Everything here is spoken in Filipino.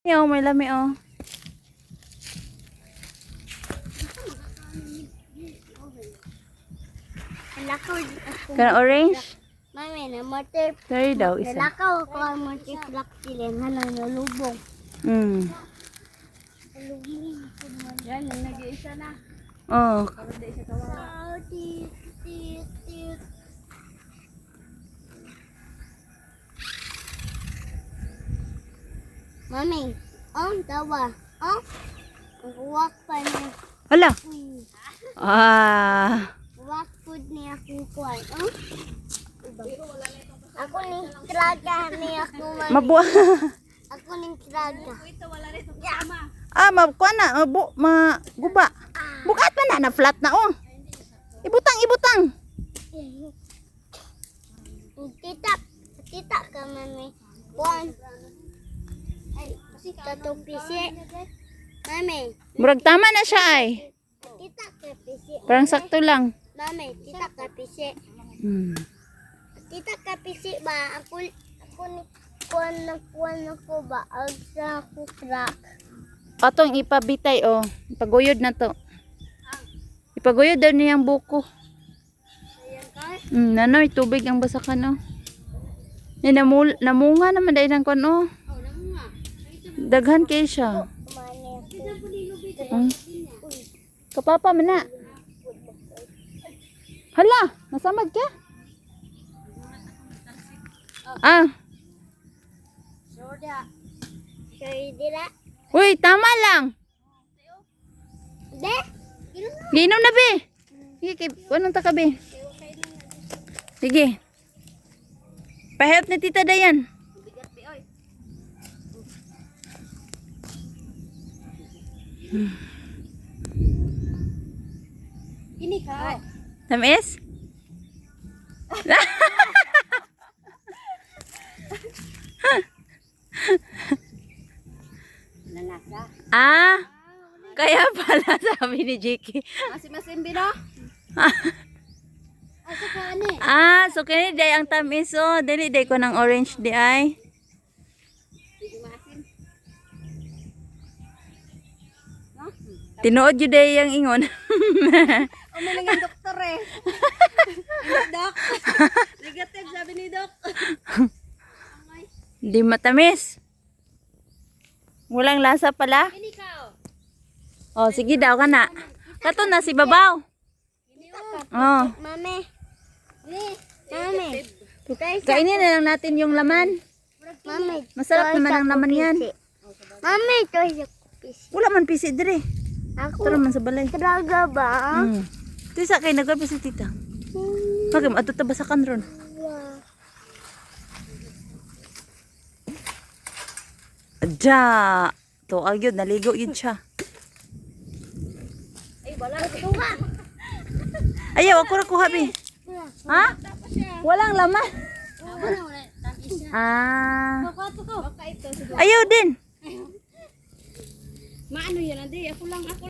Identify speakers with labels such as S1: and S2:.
S1: Yo, may lami oh. Kana orange?
S2: Mami, na motor.
S1: Sorry daw isa.
S2: Nalakaw ko ang multi-flux sila. Halang nalubong. Yan, nag-iisa na.
S1: Oh.
S2: Mami, tawa. Walk pa niya.
S1: Hala. Ah.
S2: Walk food niya akong kuwan. Ako ning traga niya ako.
S1: Mabuha.
S2: Ako ning traga.
S1: Mabuha na. Maguba. Bukat man na flat na oh. Ibutang.
S2: Tita ka mami. Buwan. Ay, tatong pisi. Mami.
S1: Murag tama na siya ay.
S2: Tita ka pisi.
S1: Parang sakto lang.
S2: Mami, tita ka pisi. Tita ka pisi ba? Ako ni kuwan ko ba? Agsa ko crack.
S1: Atong ipabitay oh. Ipaguyod na to. Ipaguyod daw niyang buko. Nanoy, tubig ang basakan oh. Namunga naman dahil ng kon oh. Daghan kayo siya. Kapapa man na. Hala, nasamad ka?
S2: Sorry, dila.
S1: Uy, tama lang.
S2: De?
S1: Ginom na be. Sige, anong taka be? Sige. Pa-help ni Tita Dayan.
S2: Ini ka.
S1: Tamis? Kaya pala sabi ni Jiki.
S2: Masim-masim bino? Asa ka ani?
S1: So kani day ang tamis oh. Dili day ko ng orange di ay. Tinuod yun day yung ingon.
S2: Umiling ang doktor eh. Dok. Negative sabi ni Dok.
S1: Di matamis. Walang lasa pala.
S2: Ini ka.
S1: Oh, sige daw ka na. Kato na si Babaw. Oh.
S2: Mami. Mami.
S1: Kainin na lang natin yung laman.
S2: Mami.
S1: Masarap naman ang laman yan.
S2: Mami, ito yung pisi.
S1: Wala man pisi dire.
S2: Ako.
S1: Tara man sa balay.
S2: Talaga ba?
S1: Ito sa kay nagkape si Tita. Pagam ato tabasakan ron. Adya. To agyod naligo yun siya.
S2: Ay, wala ko nga.
S1: Ayaw ako ra kuha be. Ha? Walang laman. Ayaw din.
S2: Maano yan, Andi? Ako lang,